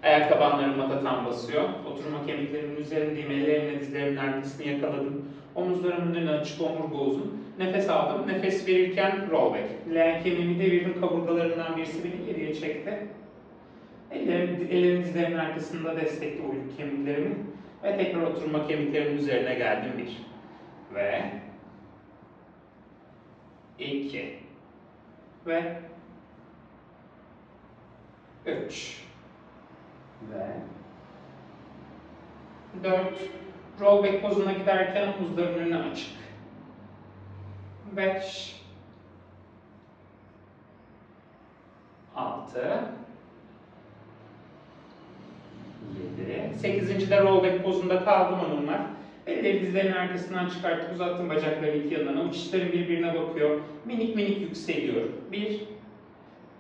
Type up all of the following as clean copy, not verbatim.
Ayak tabanlarım mata tam basıyor. Oturma kemiklerimin üzerindeyim. Ellerimle dizlerimin arkasını yakaladım. Omuzlarımın önü açık, omurga uzun. Nefes aldım. Nefes verirken roll back. Leğen kemiğimi devirdim. Kaburgalarından birisi beni geriye çekti. Ellerim dizlerimin arkasında destekli uyluk kemiklerimin. Ve tekrar oturma kemiklerimin üzerine geldim. 1. Ve 2. Ve 3. Ve 4. Rollback pozuna giderken omuzların önü açık. 5. 6. 7. 8. de rollback pozunda kaldım hanımlar. Elleri dizlerin arkasından çıkartıp uzattım bacakların iki yanına. Uç içlerim birbirine bakıyor. Minik minik yükseliyorum. 1.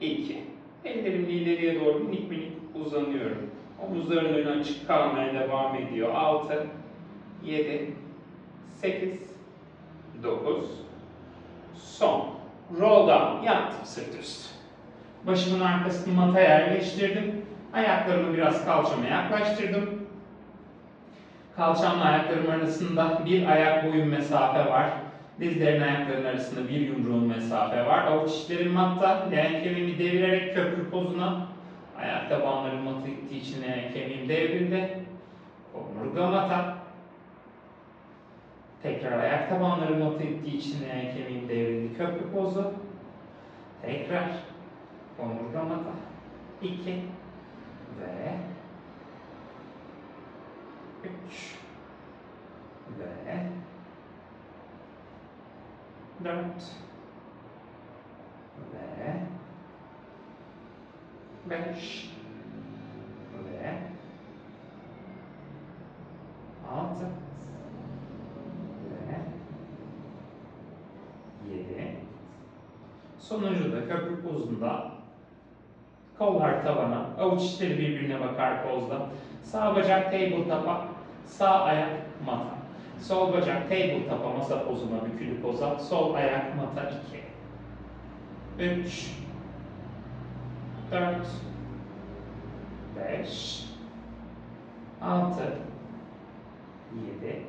2. Ellerimle ileriye doğru minik minik uzanıyorum. Omuzların önü açık kalmaya devam ediyor. 6, 7, 8, 9, son. Roll down. Yattım sırt üstü. Başımın arkasını mataya yerleştirdim. Ayaklarımı biraz kalçama yaklaştırdım. Kalçamla ayaklarım arasında bir ayak boyum mesafe var. Dizlerin ayakların arasında bir yumruğun mesafe var. Avuç içlerim matta. Leğen kemiğimi devirerek köprü pozuna. Ayak tabanlarım mata gittiği için leğen kemiğim devrildi. Omurga mata. Tekrar ayak tabanlarım mata gittiği için leğen kemiğim devrildi. Köprü pozu. Tekrar. Omurga mata. 2. Ve 3. Ve 4. Ve 5. Ve 6. Ve 7. Sonuncu da köprü pozunda kollar tavana, avuç içleri birbirine bakar pozda. Sağ bacak tabletop'a, sağ ayak mata. Sol bacak tabletop'a, masa pozuna, bükülü poza. Sol ayak mata 2. 3. 4. 5. 6. 7.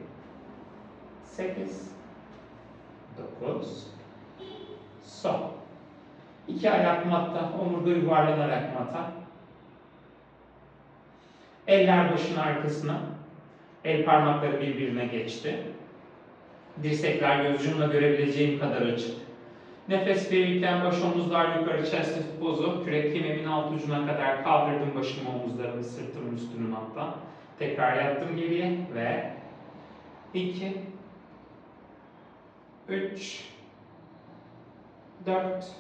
8. 9. Son. 2 ayak matta, omurga yuvarlanarak mata. Eller başın arkasına. El parmakları birbirine geçti. Dirsekler göz ucumla görebileceğim kadar açık. Nefes verirken baş omuzlar yukarı, chest lift pozu. Kürek kemiğimin alt ucuna kadar kaldırdım başımı, omuzlarımı, sırtımın üstünü hatta. Tekrar yattım geriye ve 2, 3, 4,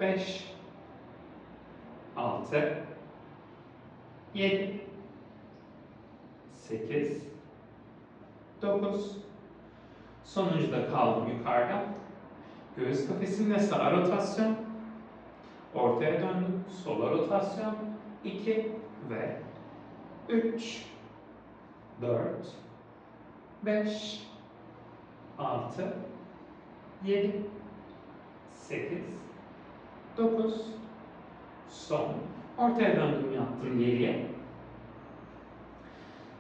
5, 6, 7, 8, 9. Sonuncuda kaldım yukarıda. Göğüs kafesimle sağa rotasyon. Ortaya döndüm. Sola rotasyon. 2 ve 3, 4, 5, 6, 7, 8, 9, son. Ortaya döndüm, yattım geriye.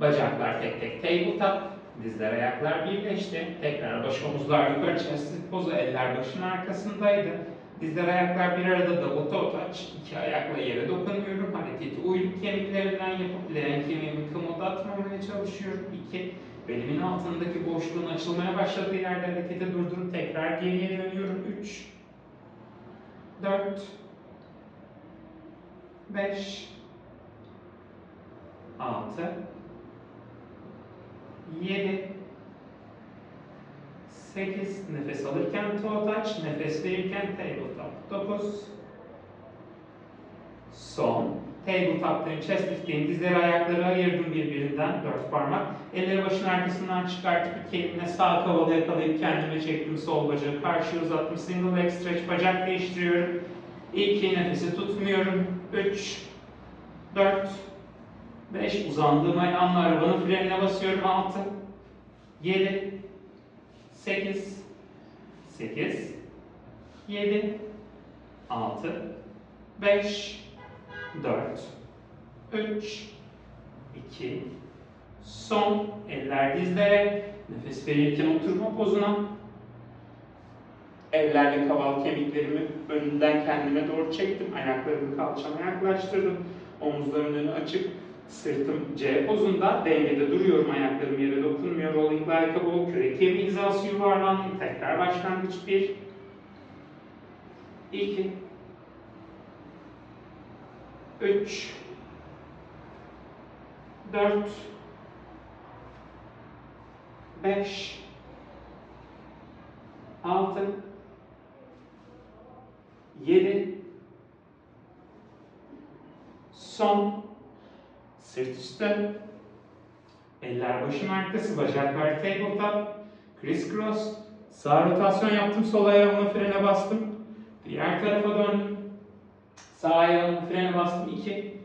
Bacaklar tek tek tabletop, dizler ayaklar birleşti. Tekrar baş omuzlar yukarı, chest pozu, eller başın arkasındaydı. Dizler ayaklar bir arada double toe touch. 2 ayakla yere dokunuyorum. Hareketi uyluk kemiklerinden yapıp leğen kemiğimi kımıldatmamaya çalışıyorum. 2. Belimin altındaki boşluğun açılmaya başladığı yerde hareketi durdurup tekrar geriye dönüyorum. 3. 4. 5. 6. 7, 8, nefes alırken toe touch, nefes verirken tabletop. 9, son. Tabletop'tayım, chest lift'teyim, dizleri ayakları ayırdım birbirinden, 4 parmak. Elleri başın arkasından çıkartıp iki elimle sağ kavalı yakalayıp kendime çektim, sol bacağı karşıya uzattım. Single leg stretch, bacak değiştiriyorum. 2, nefesi tutmuyorum. 3, 4, 5, uzandığım ayağımla arabanın frenine basıyorum. 6, 7, 8, 7, 6, 5, 4, 3, 2, son. Eller dizlere. Nefes verirken oturma pozuna. Ellerle kaval kemiklerimi önünden kendime doğru çektim. Ayaklarımı kalçama yaklaştırdım. Omuzların önü açık. Sırtım C pozunda. Dengede duruyorum. Ayaklarım yere dokunmuyor. Rolling like a ball. Kürek kemiği hizası yuvarlandım. Tekrar başlangıç. 1, 2, 3, 4, 5, 6, 7, son. Sırt üstü. Eller başın arkası, bacaklar tabletop. Criss cross. Sağ rotasyon yaptım, sol ayağımla frene bastım. Diğer tarafa döndüm. Sağ ayağımla frene bastım. 2,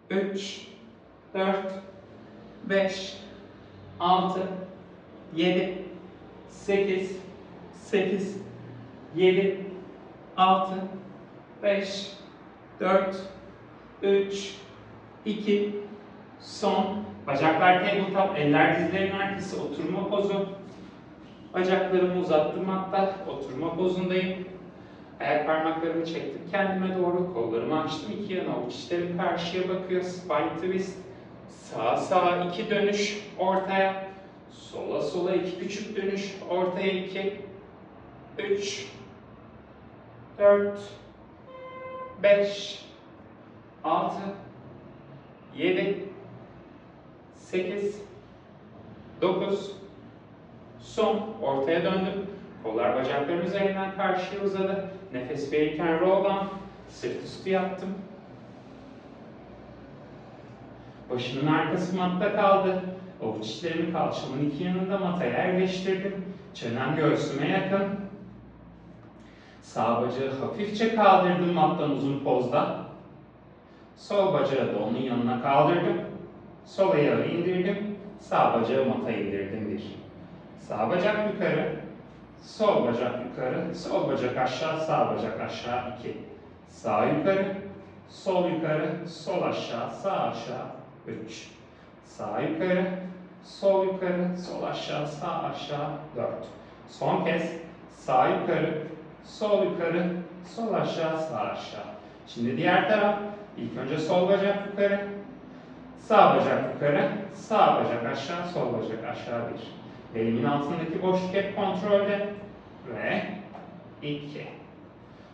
3, 4, 5, 6, 7, 8, 7, 6, 5, 4, 3, 2, son. Bacaklar tabletop, eller dizlerin arkası, oturma pozu. Bacaklarımı uzattım hatta, oturma pozundayım. Ayak parmaklarımı çektim kendime doğru, kollarımı açtım iki yana, avuç içlerim karşıya bakıyor, spine twist. Sağa sağa 2 dönüş ortaya, sola sola 2 küçük dönüş ortaya, 2, 3, 4, 5, 6, 7, 8, 9, son. Ortaya döndüm. Kollar bacaklarım üzerinden karşıya uzadı. Nefes verirken roll down. Sırt üstü yaptım. Başımın arkası matta kaldı. Avuç içlerimi kalçamın iki yanında mataya yerleştirdim. Çenem göğsüme yakın. Sağ bacağı hafifçe kaldırdım mattan uzun pozda. Sol bacağı da onun yanına kaldırdım. Sol ayağı indirdim. Sağ bacağı mata indirdim. 1. Sağ bacak yukarı. Sol bacak yukarı. Sol bacak aşağı. Sağ bacak aşağı. 2. Sağ yukarı. Sol yukarı. Sol aşağı. Sağ aşağı. 3. Sağ yukarı. Sol yukarı. Sol aşağı. Sağ aşağı. 4. Son kez. Sağ yukarı. Sol yukarı. Sol aşağı. Sağ aşağı. Şimdi diğer taraf. İlk önce sol bacak yukarı. Sağ bacak yukarı. Sağ bacak aşağı. Sol bacak aşağı. 1. Belimin altındaki boşluk hep kontrolde. Ve 2.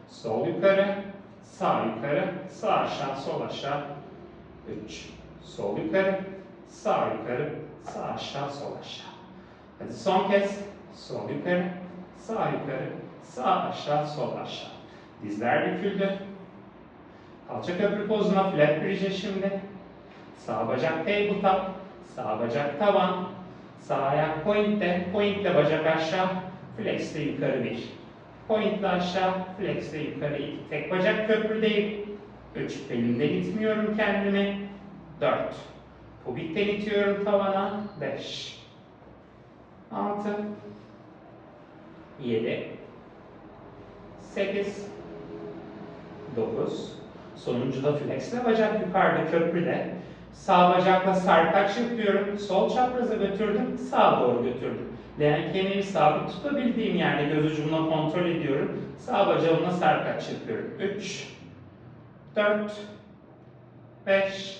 Sol yukarı. Sağ yukarı. Sağ aşağı. Sol aşağı. 3. Sol yukarı. Sağ yukarı. Sağ aşağı. Sol aşağı. Hadi son kez. Sol yukarı. Sağ yukarı. Sağ aşağı. Sol aşağı. Dizler büküldü. Kalça köprü pozuna, flat bridge'e şimdi. Sağ bacak tabletop. Sağ bacak tavan. Sağ ayak point'te. Point'le bacak aşağı. Flex'le yukarı 1. Point'le aşağı. Flex'le yukarı 2. Tek bacak köprüdeyim. 3. Belimden itmiyorum kendimi. 4. Pubikten itiyorum tavana. 5. 6. 7. 8. 9. Sonuncuda flex'le bacak yukarıda köprüde. Sağ bacakla sarkaç yapıyorum. Sol çapraza götürdüm. Sağa doğru götürdüm. Leğen kemiğimi sabit tutabildiğim yerde göz ucumla kontrol ediyorum. Sağ bacağımla sarkaç yapıyorum. 3, 4, 5,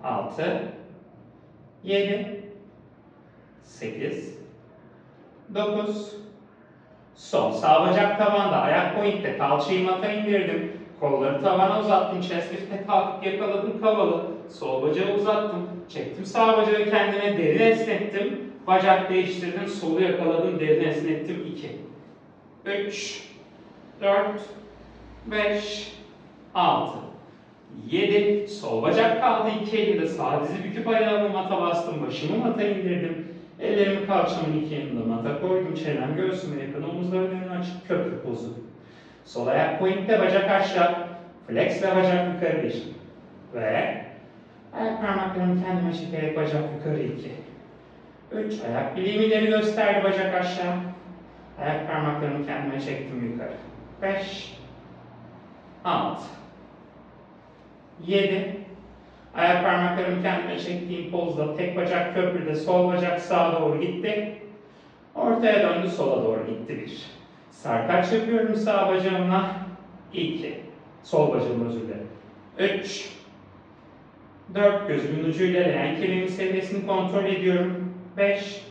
6, 7, 8, 9, son. Sağ bacak tavanda. Ayak pointte. Kalçayı mata indirdim. Kolları tavana uzattım. Chest lift'e kalkıp yakaladım kavalı. Sol bacağı uzattım. Çektim sağ bacağı kendime, derin esnettim. Bacak değiştirdim. Solu yakaladım. Derin esnettim. 2, 3, 4, 5, 6, 7. Sol bacak kaldı. 2 elimde. Sağ dizi büküp ayağımı mata bastım. Başımı mata indirdim. Ellerimi kalçamın iki yanında mata koydum. Çenem göğsüme yakın. Omuzların önü açık. Köprü pozu. Sol ayak pointte, bacak aşağı. Flex ve bacak yukarı 1. Ve ayak parmaklarımı kendime çekerek bacak yukarı 2. 3. Ayak bileğim ileri gösterdi, bacak aşağı. Ayak parmaklarımı kendime çektim yukarı. 5. 6. 7. Ayak parmaklarımı kendime çektiğim pozda tek bacak köprüde, sol bacak sağa doğru gitti. Ortaya döndü, sola doğru gitti 1. Sarkaç yapıyorum sağ bacağımla. 2. Sol bacağımla özür dilerim. 3. 4. Gözümün ucuyla leğen kemiğimin seviyesini kontrol ediyorum. 5.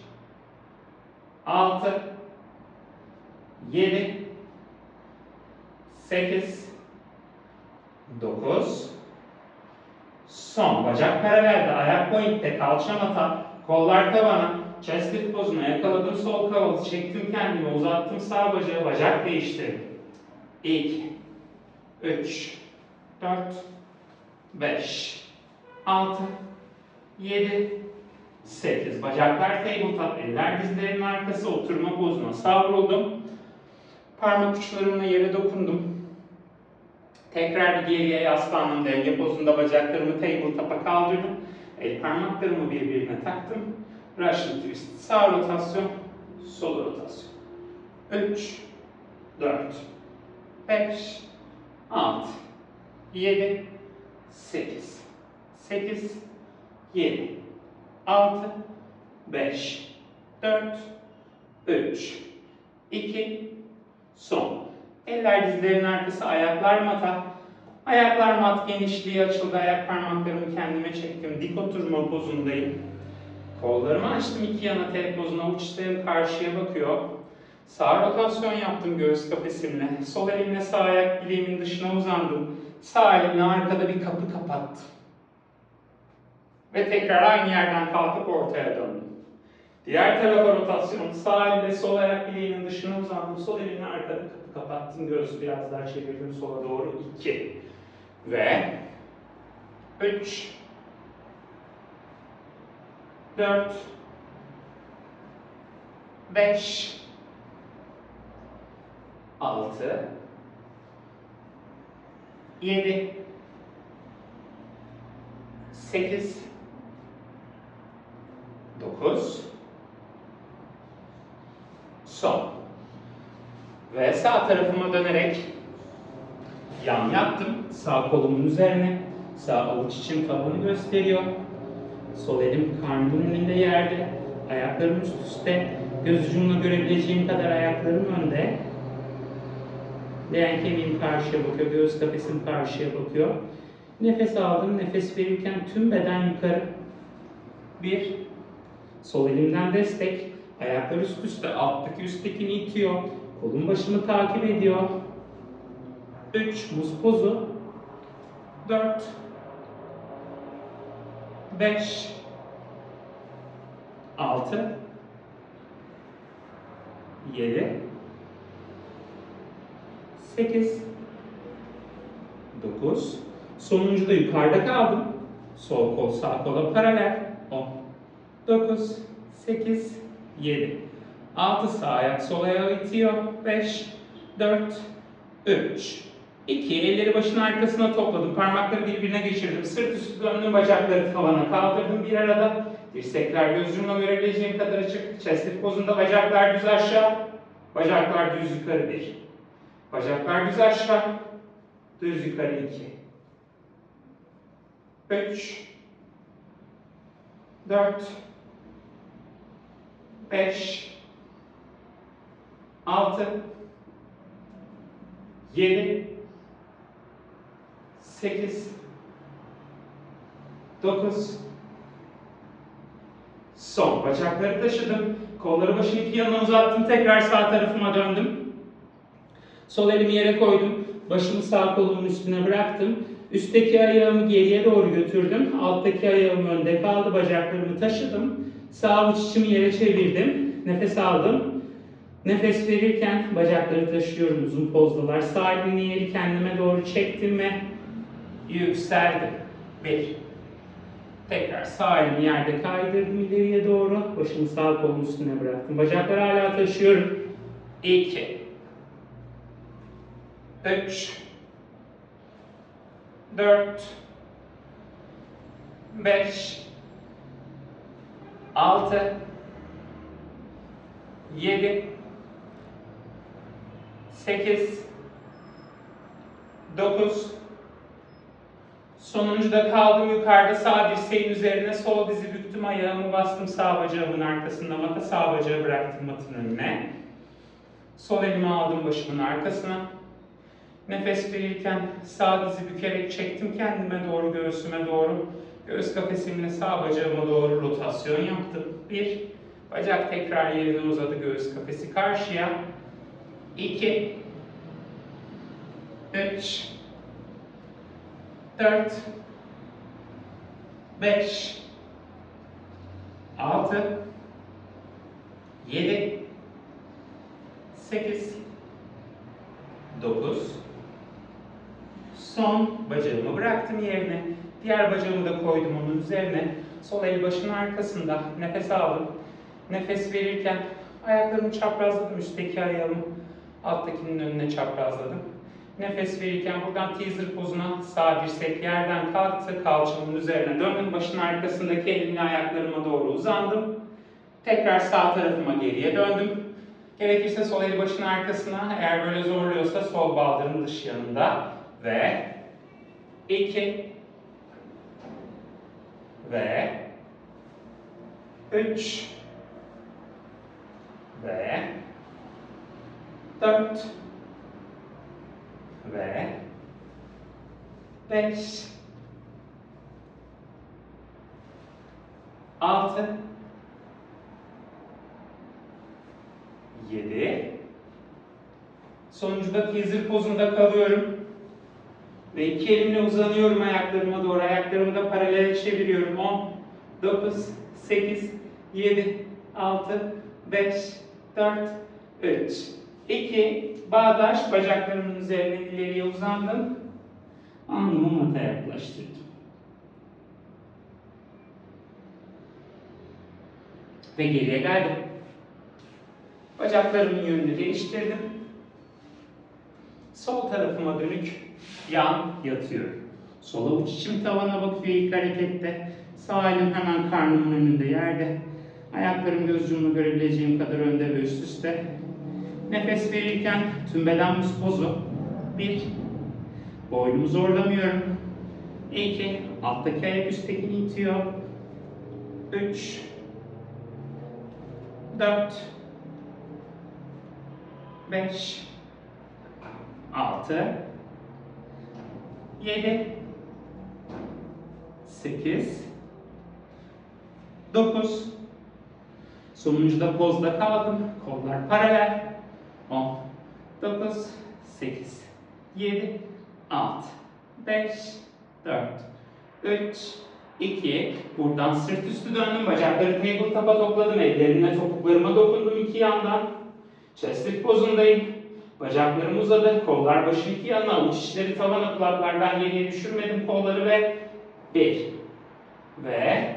6. 7. 8. 9. Son. Bacak paralelde, ayak pointte, kalça mata, kollar tavana, chest lift pozuna, yakaladım sol kavalı, çektim kendimi, uzattım sağ bacağı, bacak değiştirdim. 2, 3, 4, 5, 6, 7, 8. Bacaklar tabletop, eller dizlerimin arkası, oturma pozuna savruldum. Parmak uçlarımla yere dokundum. Tekrar bir geriye yaslandım, denge pozunda bacaklarımı tabletop'a kaldırdım. El parmaklarımı birbirine taktım. Russian twist. Sağ rotasyon, sol rotasyon. 3, 4, 5, 6, 7, 8, 8, 7, 6, 5, 4, 3, 2, son. Eller dizlerin arkası, ayaklar mata. Ayaklar mat genişliği açıldı. Ayak parmaklarımı kendime çektim. Dik oturma pozundayım. Kollarımı açtım iki yana T pozuna. Avuç içlerim karşıya bakıyor. Sağ rotasyon yaptım göğüs kafesimle. Sol elimle sağ ayak bileğimin dışına uzandım. Sağ elimle arkada bir kapı kapattım. Ve tekrar aynı yerden kalkıp ortaya döndüm. Diğer tarafa rotasyon. Sağ elimle sol ayak bileğimin dışına uzandım. Sol elimle arkada kapı kapattım. Göğsü biraz daha çevirdim sola doğru. 2. Ve 3, 4, 5, 6, 7, 8, 9, son. Ve sağ tarafıma dönerek yan yattım. Sağ kolumun üzerine. Sağ avuç içim tavanı gösteriyor. Sol elim karnımın önünde yerde. Ayaklarım üst üste. Göz ucumla görebileceğim kadar ayaklarım önde. Leğen kemiğim karşıya bakıyor. Göğüs kafesim karşıya bakıyor. Nefes aldım. Nefes verirken tüm beden yukarı. 1. Sol elimden destek. Ayaklar üst üste. Alttaki üsttekini itiyor. Kolum başımı takip ediyor. 3. Muz pozu. 4. 5. 6. 7. 8. 9. Sonuncu da yukarıda kaldım. Sol kol sağ kola paralel. 10. 9. 8. 7. 6 sağ ayak sol ayağı itiyor. 5. 4. 3. 2. Elleri başın arkasına topladım. Parmakları birbirine geçirdim. Sırt üstü döndüm. Bacakları tavana kaldırdım bir arada. Dirsekler göz ucumla görebileceğim kadar açık. Chest lift pozunda bacaklar düz aşağı. Bacaklar düz yukarı 1. Bacaklar düz aşağı. Düz yukarı 2. 3. 4. 5. 6. 7. 8. 9. Son. Bacakları taşıdım. Kolları başın iki yanına uzattım. Tekrar sağ tarafıma döndüm. Sol elimi yere koydum. Başımı sağ kolumun üstüne bıraktım. Üstteki ayağımı geriye doğru götürdüm. Alttaki ayağım önde kaldı. Bacaklarımı taşıdım. Sağ avuç içimi yere çevirdim. Nefes aldım. Nefes verirken bacakları taşıyorum. Uzun pozdalar. Sağ elini yeri kendime doğru çektim ve yükseldim. 1. Tekrar sağ elimi yerde kaydırdım ileriye doğru. Başımı sağ kolumun üstüne bıraktım. Bacakları hala taşıyorum. 2. 3. 4. 5. 6. 7. 8. 9. Sonuncuda kaldım yukarıda, sağ dirseğin üzerine, sol dizi büktüm, ayağımı bastım sağ bacağımın arkasında mata, sağ bacağı bıraktım matın önüne. Sol elimi aldım başımın arkasına. Nefes verirken sağ dizi bükerek çektim kendime doğru, göğsüme doğru. Göğüs kafesimle sağ bacağıma doğru rotasyon yaptım. 1. Bacak tekrar yerine uzadı, göğüs kafesi karşıya. 2. 3. 4. 5. 6. 7. 8. 9. Son bacağımı bıraktım yerine. Diğer bacağımı da koydum onun üzerine. Sol el başın arkasında. Nefes aldım. Nefes verirken ayaklarımı çaprazladım. Üstteki ayağımı alttakinin önüne çaprazladım. Nefes verirken buradan teaser pozuna, sağ dirsek yerden kalktı. Kalçamın üzerine döndüm. Başın arkasındaki elimle ayaklarıma doğru uzandım. Tekrar sağ tarafıma geriye döndüm. Gerekirse sol eli başın arkasına, eğer böyle zorluyorsa sol baldırın dış yanında. Ve 2 ve 3 ve 4 ve 5 6 7 Sonuncuda teaser pozunda kalıyorum. Ve iki elimle uzanıyorum ayaklarıma doğru. Ayaklarımı da paralel çeviriyorum. 10, 9, 8, 7, 6, 5, 4, 3, 2, bağdaş. Bacaklarımın üzerine ileriye uzandım. Alnımı mataya yaklaştırdım. Ve geriye geldim. Bacaklarımın yönünü değiştirdim. Sol tarafıma dönük yan yatıyorum. Sol avuç içim tavana bakıyor ilk harekette. Sağ elim hemen karnımın önünde yerde. Ayaklarım göz ucumla görebileceğim kadar önde ve üst üste. Nefes verirken tüm beden buz pozu. 1. Boynumu zorlamıyorum. 2. Alttaki ayak üsttekini itiyor. 3. 4. 5. 6. 7. 8. 9. Sonuncuda pozda kaldım. Kollar paralel. 10. 9. 8. 7. 6. 5. 4. 3. 2. Buradan sırt üstü döndüm. Bacakları tabletop'a topladım. Ellerimle topuklarıma dokundum iki yandan. Chest pozundayım. Bacaklarım uzadı. Kollar başın iki yanına. Avuç içleri tavana, kulaklardan geriye düşürmedim kolları ve 1 ve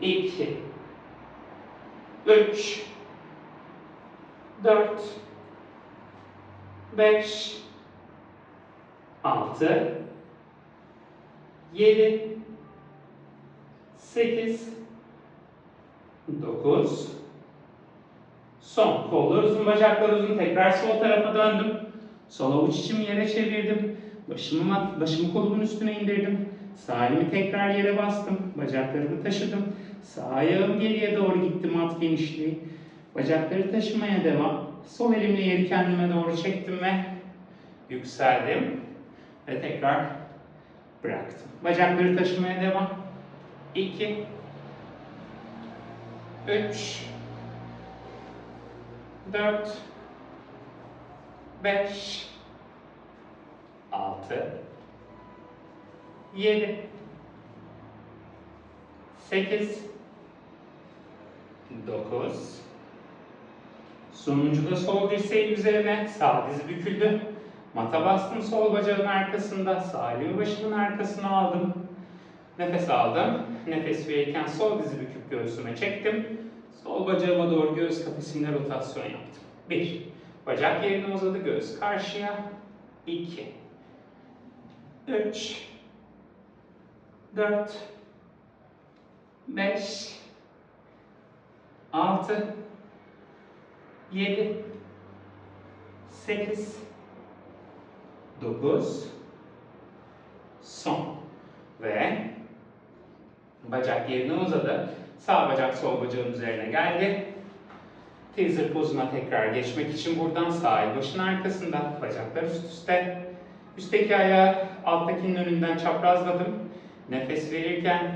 2 3 4 5 6 7 8 9 Son. Kollar uzun, bacaklar uzun. Tekrar sol tarafa döndüm. Sol avuç içimi yere çevirdim. Başımı kolumun üstüne indirdim. Sağ elimi tekrar yere bastım. Bacaklarımı taşıdım. Sağ ayağım geriye doğru gitti, mat genişliği. Bacakları taşımaya devam. Sol elimle yeri kendime doğru çektim ve yükseldim. Ve tekrar bıraktım. Bacakları taşımaya devam. 2 3 4 5 6 7 8 9 Sonuncuda sol dirseğin üzerine, sağ diz büküldü. Mata bastım sol bacağın arkasında, sağ elimi başımın arkasına aldım. Nefes aldım. Nefes verirken sol dizi büküp göğsüme çektim. Sol bacağıma doğru göğüs kafesimle rotasyon yaptım. 1. Bacak yerine uzadı, göğüs karşıya. 2. 3. 4. 5. 6. 7. 8. 9. Son. Ve bacak yerine uzadı. Sağ bacak sol bacağın üzerine geldi. Teaser pozuna tekrar geçmek için buradan sağ el başın arkasında, bacaklar üst üste. Üstteki ayağı alttakinin önünden çaprazladım. Nefes verirken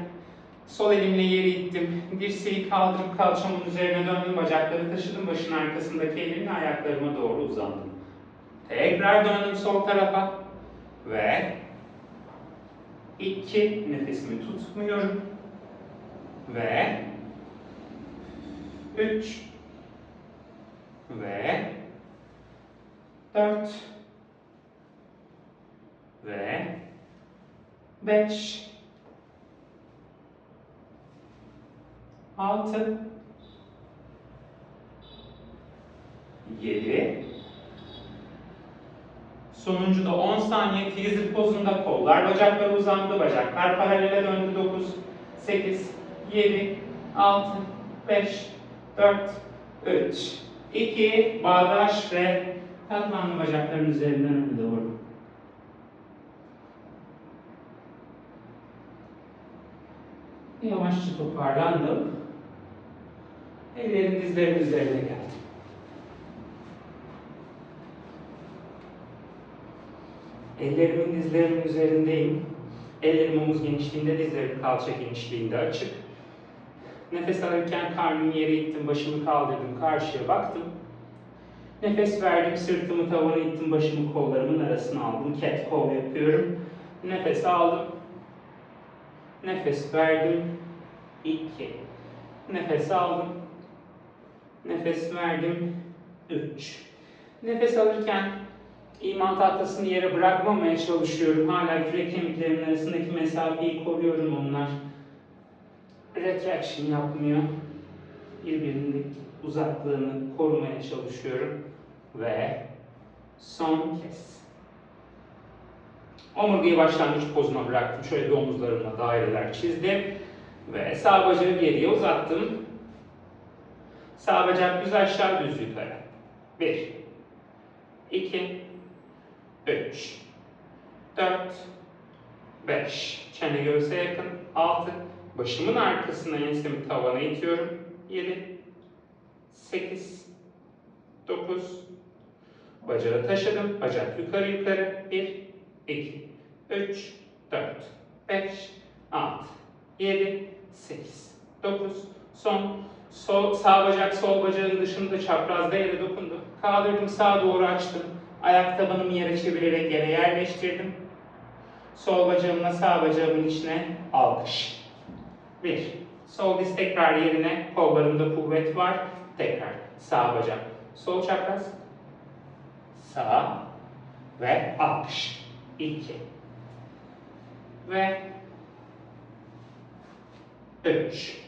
sol elimle yeri ittim. Dirseği kaldırıp kalçamın üzerine döndüm. Bacakları taşıdım. Başın arkasındaki elimle ayaklarıma doğru uzandım. Tekrar döndüm sol tarafa. Ve 2, nefesimi tutmuyorum. Ve 3 ve 4 ve 5 6 7 Sonuncu da 10 saniye teaser pozunda kollar bacaklar uzandı, bacaklar paralele döndü. 9 8 7 6 5 4 3 2 bağdaş ve katmanlı bacakların üzerinden öne doğru. Yavaşça toparlandım. Ellerin dizlerin üzerine geldim. Ellerimin dizlerimin üzerindeyim. Ellerim omuz genişliğinde, dizlerim kalça genişliğinde açık. Nefes alırken karnımı yere ittim, başımı kaldırdım, karşıya baktım. Nefes verdim, sırtımı tavana ittim, başımı kollarımın arasına aldım. Cat cow yapıyorum. Nefes aldım. Nefes verdim. 2. Nefes aldım. Nefes verdim. 3. Nefes alırken İman tahtasını yere bırakmamaya çalışıyorum. Hala kürek kemiklerimin arasındaki mesafeyi koruyorum onlar. Retraction yapmıyor. Birbirinin uzaklığını korumaya çalışıyorum. Ve son kez. Omurgayı başlangıç pozuna bıraktım. Şöyle bir omuzlarımla daireler çizdim. Ve sağ bacağı geriye uzattım. Sağ bacak düz aşağı düz yukarı. 1 2 3 4 5 Çene göğse yakın. 6 Başımın arkasına ensemi tavana itiyorum. 7 8 9 Bacağı taşıdım. Bacak yukarı yukarı. 1 2 3 4 5 6 7 8 9 Son. Sağ bacak sol bacağın dışında çaprazda yere dokundu. Kaldırdım, sağa doğru açtım. Ayak tabanımı yere çevirerek yere yerleştirdim. Sol bacağımla sağ bacağımın içine alkış. 1. Sol diz tekrar yerine. Kollarımda kuvvet var. Tekrar. Sağ bacak. Sol çapraz. Sağ. Ve alkış. 2. Ve 3.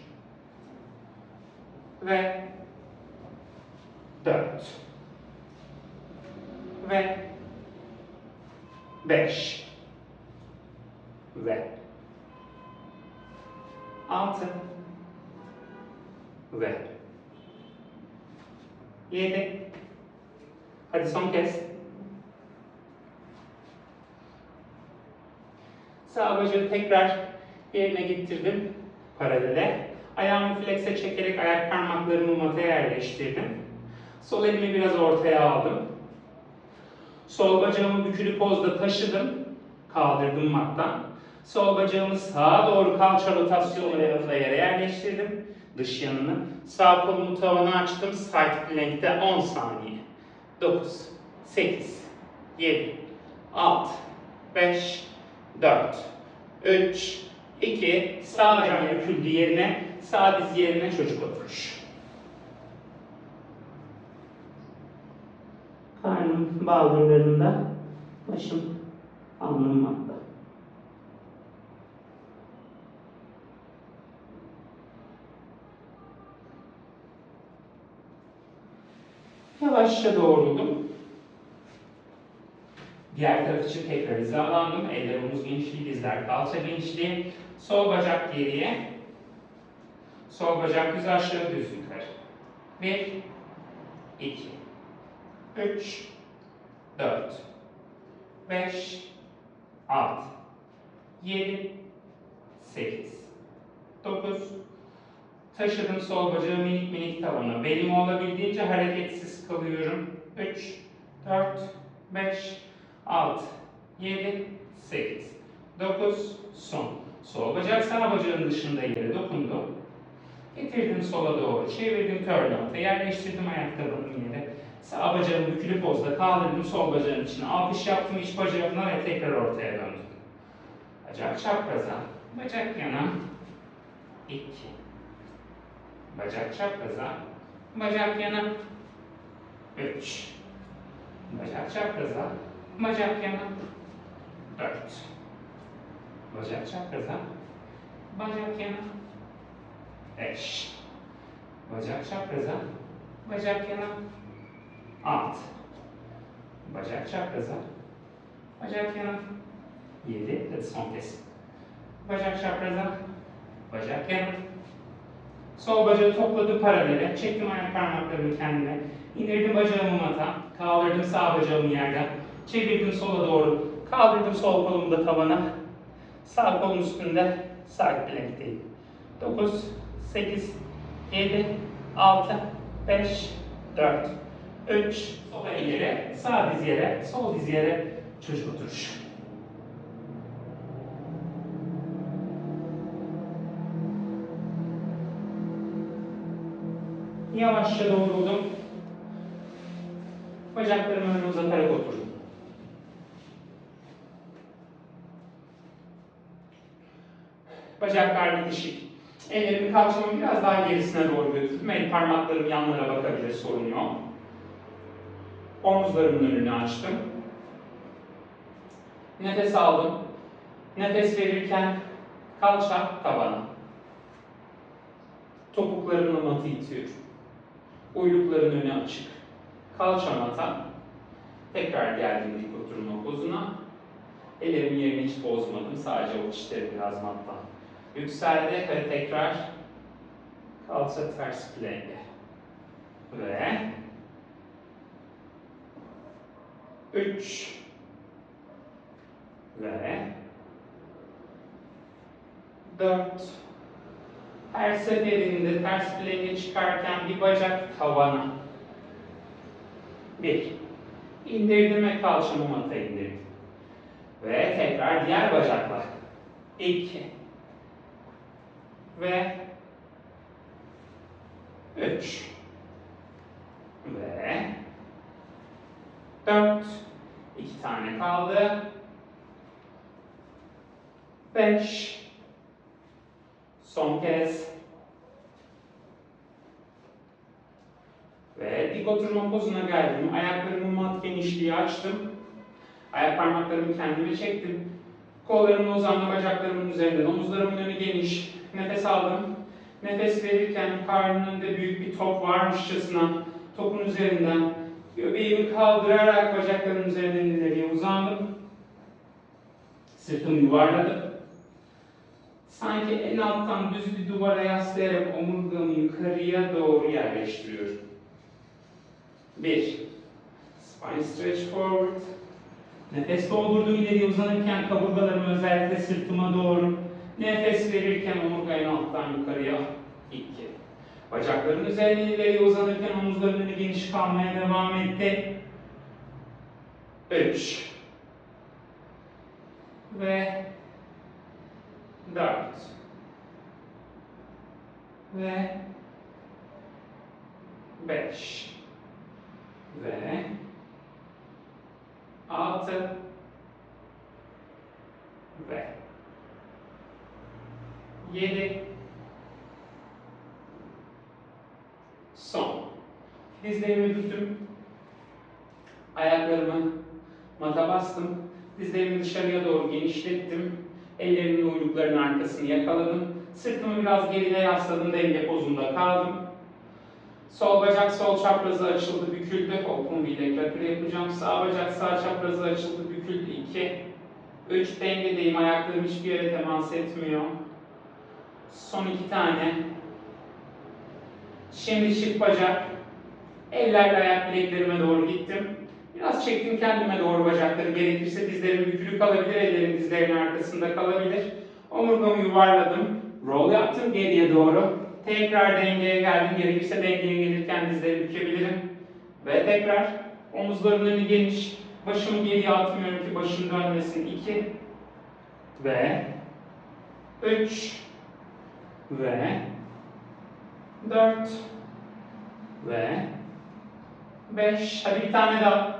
Ve 4. Ve 5 ve 6 ve 7. Hadi son kez. Sağ bacağı tekrar yerine getirdim. Paralele. Ayağımı flex'e çekerek ayak parmaklarımı mataya yerleştirdim. Sol elimi biraz ortaya aldım. Sol bacağımı bükülü pozda taşıdım. Kaldırdım mattan. Sol bacağımı sağa doğru kalça rotasyonuyla yere yerleştirdim. Dış yanını. Sağ kolumu tavana açtım. Side plank'te 10 saniye. 9, 8, 7, 6, 5, 4, 3, 2, sağ bacağım büküldü yerine, sağ diz yerine çocuk oturuş. Karnım baldırlarında, başım alnım matta. Yavaşça doğruldum. Diğer taraf için tekrar hizalandım. Eller omuz genişliği, dizler kalça genişliği. Sol bacak geriye. Sol bacak düz aşağı düz yukarı. 1, 2, 3, 4, 5, 6, 7, 8, 9. Taşıdım sol bacağı minik minik tavana. Belimi olabildiğince hareketsiz kalıyorum. 3, 4, 5, 6, 7, 8, 9, son. Sol bacak sağ bacağın dışında yere dokundu. Getirdim sola doğru, çevirdim curl nota, yerleştirdim ayak tabanını yere. Sağ bacağımı bükülü pozda kaldırdım, sol bacağın içine alkış yaptım iç bacağımla ve tekrar ortaya döndüm. Bacak çapraza, bacak yana, 2. Bacak çapraza, bacak yana, 3. Bacak çapraza, bacak yana, 4. Bacak çapraza, bacak yana, 5. Bacak çapraza, bacak yana, 6. Bacak çapraza, bacak yana, 7. Hadi son kez. Bacak çapraza, bacak yana. Sol bacağı topladım paralele, çektim ayak parmaklarımı kendime. İndirdim bacağımı mata, kaldırdım sağ bacağımı yerden. Çevirdim sola doğru, kaldırdım sol kolumu da tavana. Sağ kolum üstünde, sağ bilekteyim. 9, 8, 7, 6, 5, 4, 3, sol el yere, sağ diz yere, sol diz yere, çocuk oturuşu. Yavaşça doğruldum. Bacaklarımı öne uzatarak oturdum. Bacaklar bitişik. Ellerimi kalçamın biraz daha gerisine doğru götürdüm. El parmaklarım yanlara bakabilir, sorun yok. Omuzlarımın önünü açtım. Nefes aldım. Nefes verirken kalça tavana. Topuklarımla matı itiyorum. Uylukların önü açık. Kalça mata. Tekrar geldim dik oturma pozuna. Ellerimi yerini hiç bozmadım. Sadece o dişleri biraz mattan yükseldi ve tekrar kalça ters plenge. Ve 3 ve 4. Her seferinde ters plenge çıkarken bir bacak tavana. 1. İndirdim ve kalçamı mata indirdim. Ve tekrar diğer bacakla. 2. Ve 3. Ve 4. 2 tane kaldı. 5. Son kez. Ve dik oturma pozuna geldim. Ayaklarımı mat genişliği açtım. Ayak parmaklarımı kendime çektim. Kollarımın uzanma bacaklarımın üzerinden. Omuzlarımın önü geniş. Nefes aldım. Nefes verirken karnının önünde büyük bir top varmışçasına topun üzerinden göbeğimi kaldırarak bacaklarımın üzerinden ileriye uzandım. Sırtımı yuvarladım. Sanki en alttan düz bir duvara yaslayarak omurgamı yukarıya doğru yerleştiriyorum. 1. Spine stretch forward. Nefes doldurdum ileriye uzanırken kaburgalarımı özellikle sırtıma doğru. Nefes verirken omurgayı alttan yukarıya. 2. Bacakların üzerine ileriye uzanırken omuzların önü geniş kalmaya devam etti. 3. Ve 4. Ve 5. Ve 6. Ve 7. Son. Dizlerimi büktüm. Ayaklarımı mata bastım. Dizlerimi dışarıya doğru genişlettim. Ellerimin uyluklarının arkasını yakaladım. Sırtımı biraz gerine yasladım. Denge pozunda kaldım. Sol bacak sol çaprazı açıldı, büküldü. Open V-leg rocker yapacağım. Sağ bacak sağ çaprazı açıldı, büküldü. 2. 3. Dengedeyim. Ayaklarım hiçbir yere temas etmiyor. Son 2 tane. Şimdi çift bacak. Ellerle ayak bileklerime doğru gittim. Biraz çektim kendime doğru bacakları. Gerekirse dizlerim bükülü kalabilir. Ellerim dizlerin arkasında kalabilir. Omurgamı yuvarladım. Roll yaptım geriye doğru. Tekrar dengeye geldim. Gerekirse dengeye gelirken dizleri bükebilirim. Ve tekrar omuzların önü geniş. Başımı geriye atmıyorum ki başım dönmesin. 2 ve 3 ve 4 ve 5. Hadi bir tane daha.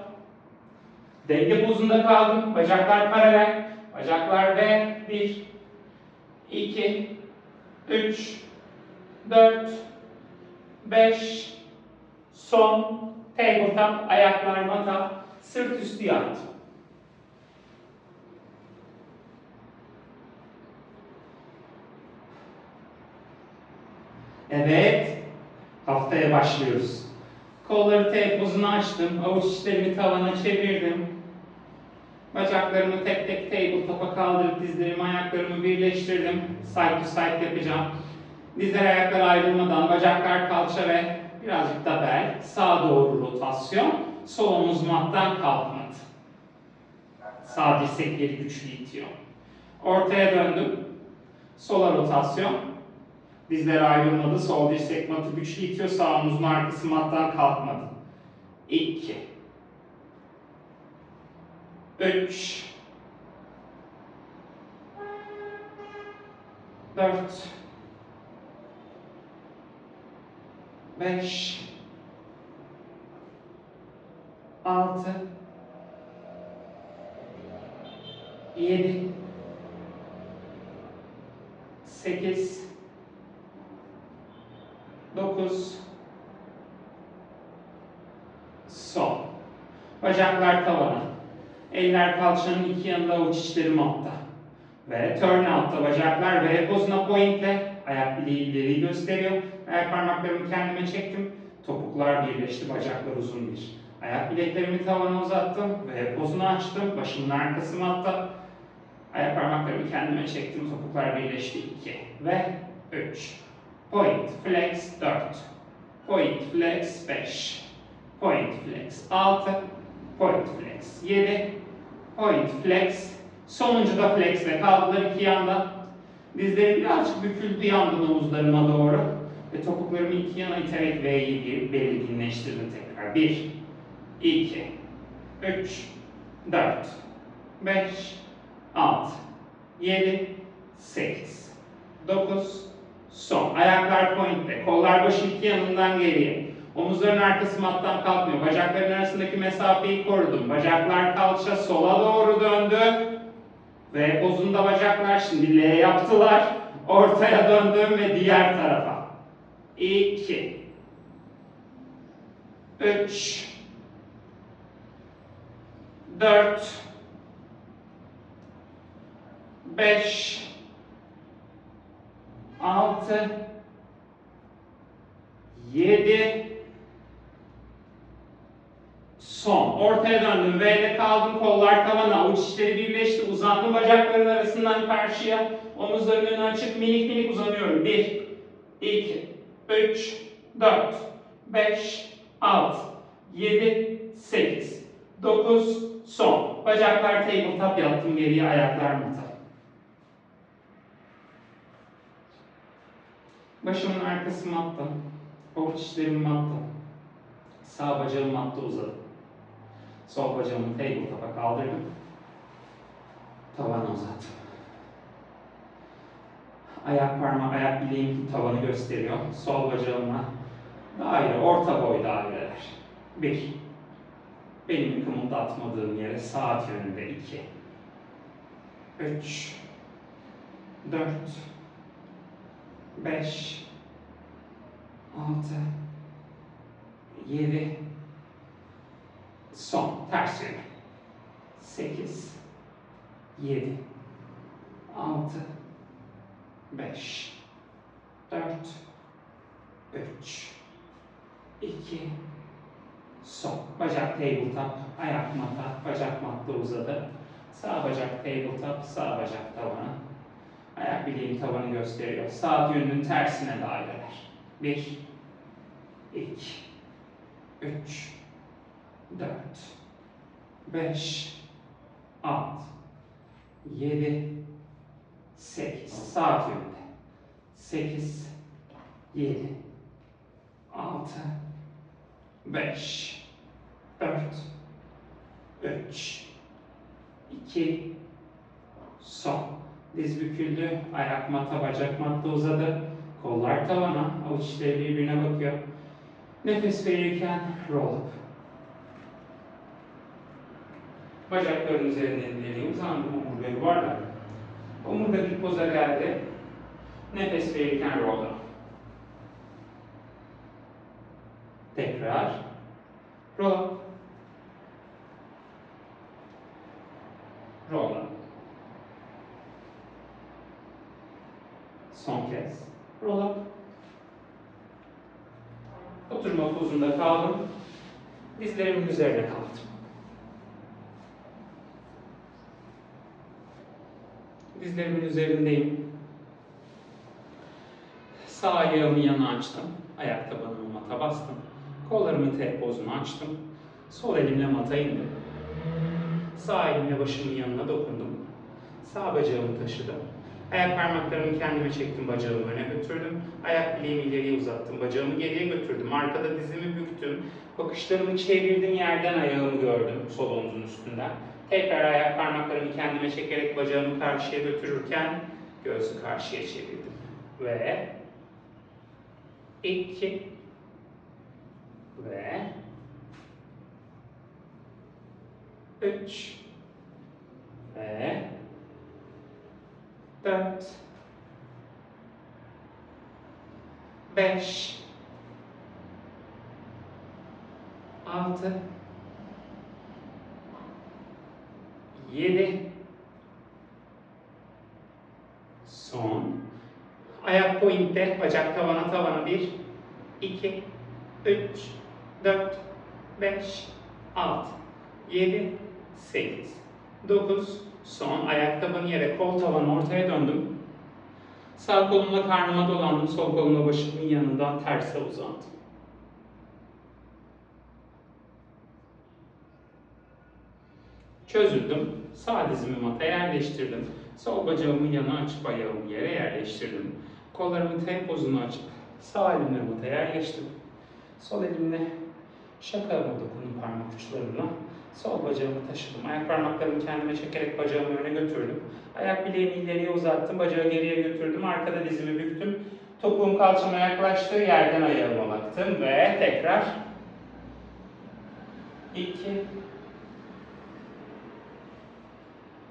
Denge pozunda kaldım. Bacaklar paralel. Bacaklar ve 1 2 3 4 5 son tabletop, ayaklar mata, sırt üstü yat. Evet, haftaya başlıyoruz. Kolları T pozunu açtım, avuç içlerimi tavana çevirdim. Bacaklarımı tek tek tabletop'a kaldırıp dizlerimi, ayaklarımı birleştirdim. Side to side yapacağım. Dizler ayaklar ayrılmadan, bacaklar kalça ve birazcık da bel. Sağa doğru rotasyon. Sol omuz mattan kalkmadı. Sağ dirsekleri güçlü itiyor. Ortaya döndüm. Sola rotasyon. Dizler ayrılmadı. Sol dirsek matı güçlü itiyor. Sağ omuzun arkası mattan kalkmadı. 2 3 4 5 6 7 8 9 son. Bacaklar tavana. Eller kalçanın iki yanında, avuç içleri matta. Ve turn out'ta bacaklar V pozuna pointle ayak bileği ileri gösteriyor. Ayak parmaklarımı kendime çektim. Topuklar birleşti, bacaklar uzun bir. Ayak bileklerimi tavana uzattım. V pozunu açtım. Başımın arkası matta. Ayak parmaklarımı kendime çektim. Topuklar birleşti. 2 ve 3. Point flex 4. Point flex 5. Point flex 6. Point flex 7. Point flex. Sonuncu da flexle kaldılar iki yanda. Dizlerim birazcık büküldü yandan omuzlarıma doğru. Ve topuklarımı iki yana iterek V'yi belli dinleştirdim tekrar. 1, 2, 3, 4, 5, 6, 7, 8, 9, son. Ayaklar pointte. Kollar başın iki yanından geriye. Omuzların arkası mattan kalkmıyor. Bacakların arasındaki mesafeyi korudum. Bacaklar kalça sola doğru döndü. Ve pozunda bacaklar şimdi L yaptılar. Ortaya döndüm ve diğer tarafa. 2 3 4 5 6 7 son. Ortaya döndüm. V'de kaldım. Kollar tavana. Avuç içleri birleşti. Uzandım bacakların arasından karşıya. Omuzların önü açık. Minik minik uzanıyorum. 1 2 3 4 5 6 7 8 9 son. Bacaklar tabletop yattım geriye. Ayaklar mata. Başımın arkası matta. Avuç içlerim matta. Sağ bacağım matta uzadı. Sol bacağımı tabletop'a kaldırdım. Tavana uzattım. Ayak bileğim tavanı gösteriyor. Sol bacağımla daire, orta boy daireler. 1. Benim kımıldatmadığım yere saat yönünde 2. 3. 4. 5. 6. 7. Son. Ters yöne. 8. 7. 6. 5. 4. 3. 2. Son. Bacak tabletop, ayak mata, bacak matta uzadı. Sağ bacak tabletop, sağ bacak tavana. Ayak bileğim tavanı gösteriyor. Saat yönünün tersine daireler. 1, 2, 3, 4, 5, 6, 7, 8. Saat yönünde. 8, 7, 6, 5, 4, 3, 2, son. Diz büküldü, ayak mata, bacak matta uzadı. Kollar tavana, avuç içleri birbirine bakıyor. Nefes verirken roll up. Bacakların üzerinde ileri uzandım, omurga yuvarlak. Omurga dik poza geldi. Nefes verirken roll up. Tekrar. Roll up. Roll up. Son kez. Roll up. Oturma pozunda kaldım. Dizlerimin üzerine kaldım. Dizlerimin üzerindeyim. Sağ ayağımı yana açtım. Ayak tabanımı mata bastım. Kollarımı T pozuna açtım. Sol elimle mata indim. Sağ elimle başımın yanına dokundum. Sağ bacağımı taşıdım. Ayak parmaklarımı kendime çektim, bacağımı öne götürdüm. Ayak bileğimi ileriye uzattım, bacağımı geriye götürdüm. Arkada dizimi büktüm. Bakışlarımı çevirdim, yerden ayağımı gördüm, sol omzun üstünden. Tekrar ayak parmaklarımı kendime çekerek bacağımı karşıya götürürken göğsü karşıya çevirdim. Ve 2 ve 3 ve 4 5 6 7 son. Ayak pointe, bacak tavana tavana 1 2 3 4 5 6 7 8 9 son. Ayak tabanı yere, kol tavanı ortaya döndüm. Sağ kolumla karnıma dolandım, sol kolumla başımın yanından terse uzandım. Çözüldüm. Sağ dizimi mataya yerleştirdim. Sol bacağımın yanına açıp ayağımı yere yerleştirdim. Kollarımı T pozuna açıp sağ elimle mataya yerleştim. Sol elimle şakağıma dokundum parmak uçlarımla. Sol bacağımı taşıdım. Ayak parmaklarımı kendime çekerek bacağımı öne götürdüm. Ayak bileğimi ileriye uzattım. Bacağı geriye götürdüm. Arkada dizimi büktüm. Topuğum kalçama yaklaştı. Yerden ayağıma baktım ve tekrar 2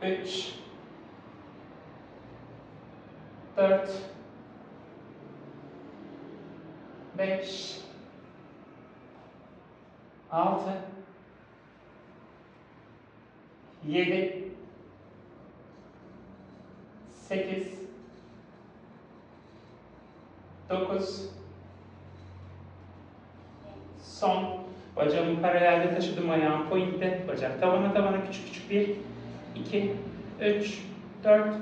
3 4 5 6 7 8 9 son. Bacağımı paralelde taşıdım, ayağım pointe, bacak tavana tavana küçük küçük 1 2 3 4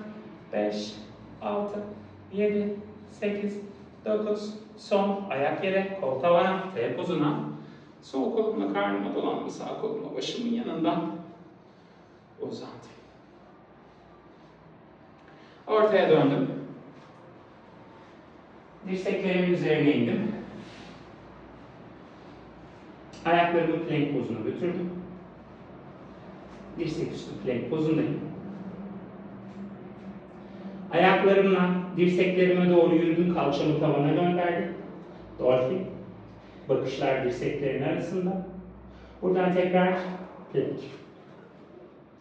5 6 7 8 9 son. Ayak yere, kol tavana, T pozuna. Sol kolumla karnıma dolandım, sağ kolumla başımın yanından uzandım. Ortaya döndüm. Dirseklerimin üzerine indim. Ayaklarımı plank pozuna götürdüm. Dirsek üstü plank pozundayım. Ayaklarımla dirseklerime doğru yürüdüm, kalçamı tavana gönderdim. Dolphin. Bakışlar dirseklerin arasında. Buradan tekrar plank.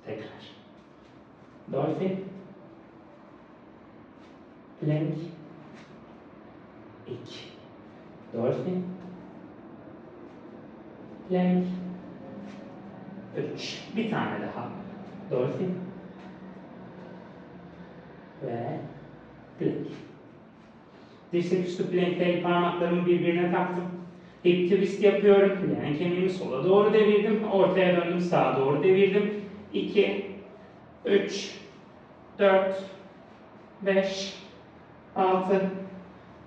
Tekrar. Dolphin. Plank. 2. Dolphin. Plank. 3. Bir tane daha. Dolphin. Ve plank. Dirsek üstü plankte el parmaklarımı birbirine taktım. Hip twist yapıyorum. Yani kemiğimi sola doğru devirdim. Ortaya döndüm. Sağa doğru devirdim. 2 3 4 5 6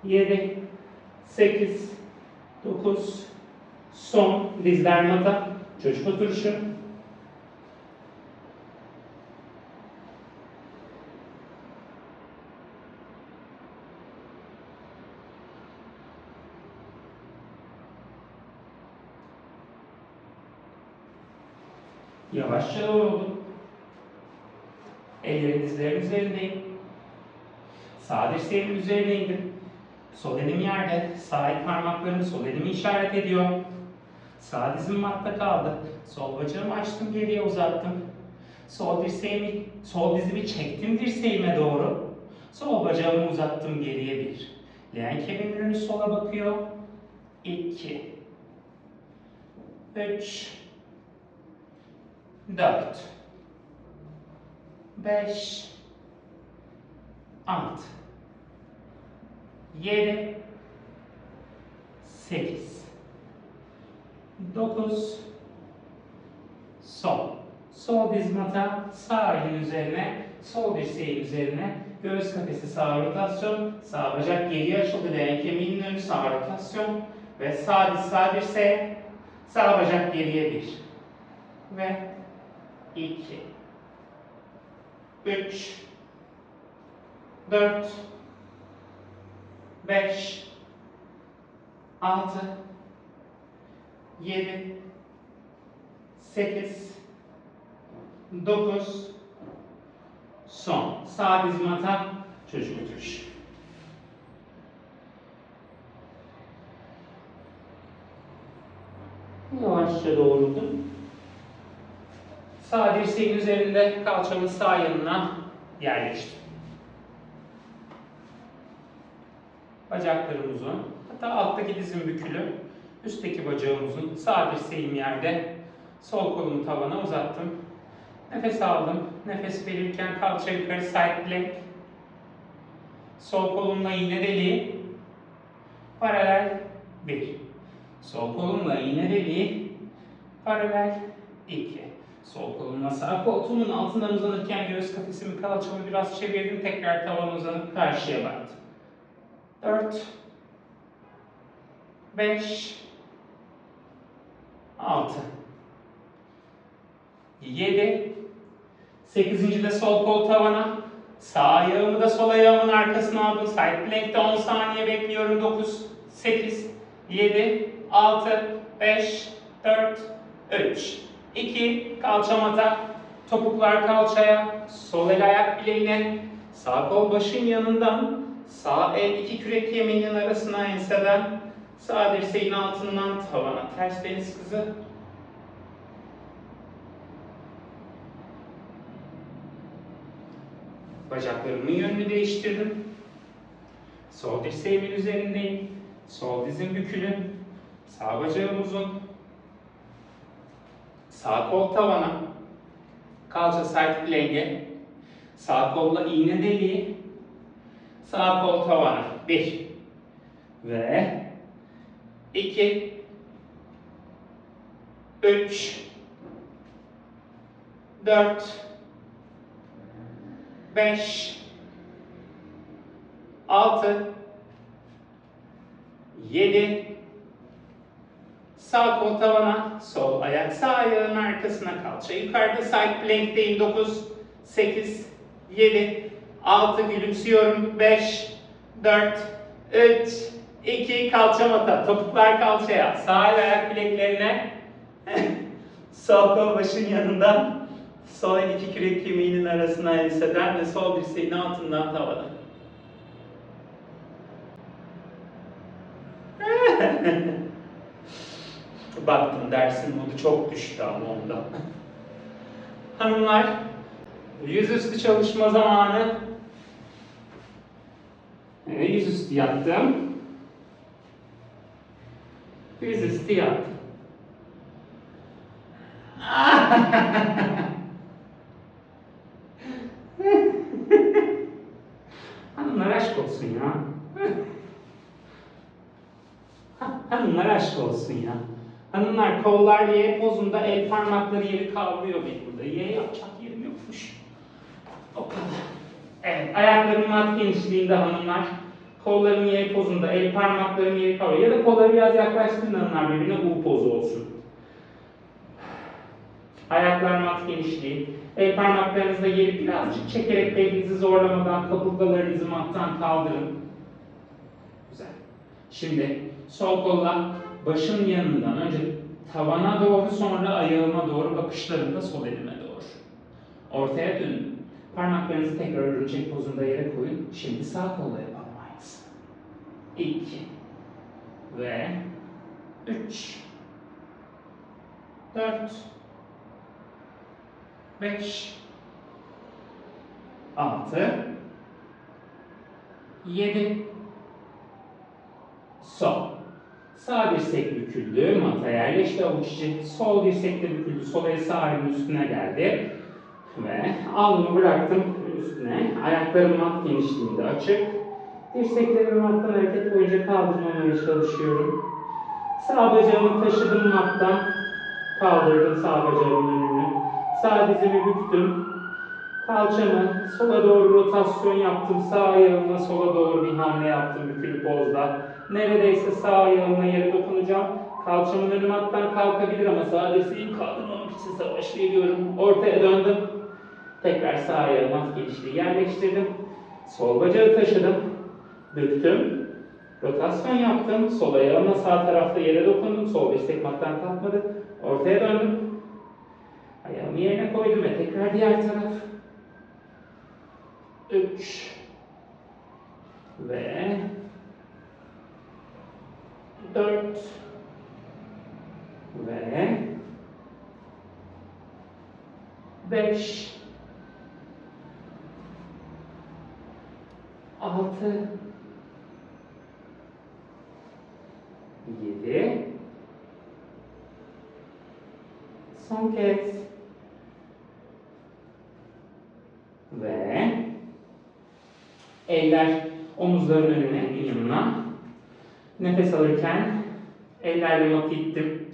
7 8 9 son. Dizler mata. Çocuk oturuşu. Yavaşça doğruldum. Ellerim dizlerin üzerindeyim. Sağ dirseğimin üzerine indim. Sol elim yerde. Sağ el parmaklarım sol elimi işaret ediyor. Sağ dizim matta kaldı. Sol bacağımı açtım, geriye uzattım. Sol dizimi çektim dirseğime doğru. Sol bacağımı uzattım geriye bir. Leğen kemiğimin önü sola bakıyor. 2 3 4 5 6 7 8 9 Sol. Sol diz mata, sağ elin üzerine, sol dirseğin üzerine, göğüs kafesi sağa rotasyon, sağ bacak geriye açıldı, leğen kemiğinin önü sağa rotasyon ve sağ diz sağ dirseğe, sağ bacak geriye bir ve 2 3 4 5 6 7 8 9 Son. Sağ diz mata, çocuk oturuşu. Yavaşça doğruldum. Sağ dirseğin üzerinde kalçamın sağ yanına yerleştim. Bacaklarım uzun. Hatta alttaki dizim bükülü. Üstteki bacağım uzun. Sağ dirseğim yerde. Sol kolumu tavana uzattım. Nefes aldım. Nefes verirken kalça yukarı side plank. Sol kolumla iğne deliği. Paralel 1. Sol kolumla iğne deliği. Paralel 2. Sol kolumla sağ koltuğumun altından uzanırken göğüs kafesimi, kalçamı biraz çevirdim. Tekrar tavana uzanıp karşıya baktım. 4 5 6 7 8. de sol kol tavana. Sağ ayağımı da sol ayağımın arkasına aldım. Side plank'te 10 saniye bekliyorum. 9 8 7 6 5 4 3 2 kalça mata. Topuklar kalçaya. Sol el ayak bileğine. Sağ kol başın yanından. Sağ el iki kürek kemiğinin arasına enseden. Sağ dirseğin altından tavana. Ters deniz kızı. Bacaklarımın yönünü değiştirdim. Sol dirseğimin üzerindeyim. Sol dizim bükülü. Sağ bacağım uzun. Sağ kol tavana. Kalça side plank'e. Sağ kolla iğne deliği. Sağ kol tavana. 1 ve 2 3 4 5 6 7 Sağ kol tavana, sol ayak sağ ayağın arkasına, kalça yukarıda, side plank'teyim. 9 8 7 6 gülümsüyorum. 5 4 3 2 kalça mata, topuklar kalçaya, sağ el ayak bileklerine. Sol kol başın yanından, sol el iki kürek kemiğinin arasına enseden ve sol dirseğin altından tavana. Baktım dersin modu çok düştü ama ondan. Hanımlar, yüzüstü çalışma zamanı. Yüzüstü yaptım. Yüzüstü yaptım. Hanımlar aşk olsun ya. Hanımlar aşk olsun ya. Hanımlar kollar Y pozunda, el parmakları yeri kavruyor beni burada. Y yapacak yerim yokmuş. O kadar. Evet, ayaklarım mat genişliğinde hanımlar. Kollarım Y pozunda, el parmaklarım yeri kavruyor. Ya da kolları biraz yaklaştırın hanımlar birbirine, U pozu olsun. Ayaklar mat genişliği. El parmaklarınızla yeri birazcık çekerek belinizi zorlamadan, kaburgalarınızı mattan kaldırın. Güzel. Şimdi sol kolla başın yanından önce Tavana doğru, sonra ayağıma doğru, bakışlarım da sol elime doğru. Ortaya dönün. Parmaklarınızı tekrar örümcek pozunda yere koyun. Şimdi sağ kolla yapalım aynısını. 2 ve 3 4 5 6 7 Sol. Sağ dirsek büküldü, mata yerleşti avuç içi. Sol dirsek de büküldü, sol el sağ elimin üstüne geldi. Ve alnımı bıraktım üstüne. Ayaklarım mat genişliğinde açık. Dirseklerimi mattan hareket boyunca kaldırmamaya çalışıyorum. Sağ bacağımı taşıdım mattan. Kaldırdım sağ bacağımın önünü. Sağ dizimi büktüm. Kalçamı sola doğru rotasyon yaptım. Sağ ayağımla sola doğru bir hamle yaptım bükülü pozda. Neredeyse sağ ayağımla yere dokunacağım. Kalçamın önü mattan kalkabilir ama sağ dirseğimi kaldırmamak için savaş veriyorum. Ortaya döndüm. Tekrar sağ ayağı mat genişliği yerleştirdim. Sol bacağı taşıdım. Büktüm. Rotasyon yaptım. Sol ayağımla sağ tarafta yere dokundum. Sol dirsek mattan kalkmadı. Ortaya döndüm. Ayağımı yerine koydum ve tekrar diğer taraf. 3 ve 4 ve 5 6 7 son kez ve eller omuzların önüne, yanına. Nefes alırken ellerle matı ittim.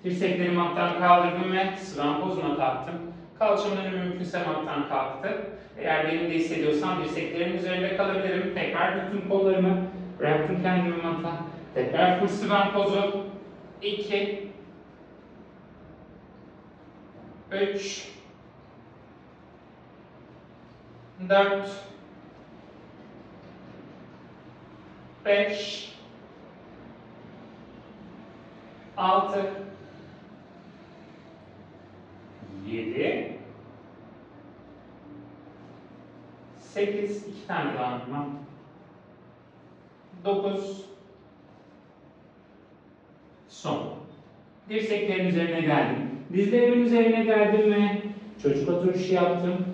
Dirseklerimi mattan kaldırdım ve sıvan pozuna kalktım. Kalçamın önü mümkünse mattan kalktı. Eğer benim de hissediyorsam dirseklerimin üzerinde kalabilirim. Tekrar büktüm kollarımı. Bıraktım kendimi mata. Tekrar full sıvan pozu. 2 3 4 5 6 7 8 2 tane daha unutmam. 9 son. Dirseklerin üzerine geldim. Dizlerimin üzerine geldim ve çocuk oturuşu yaptım.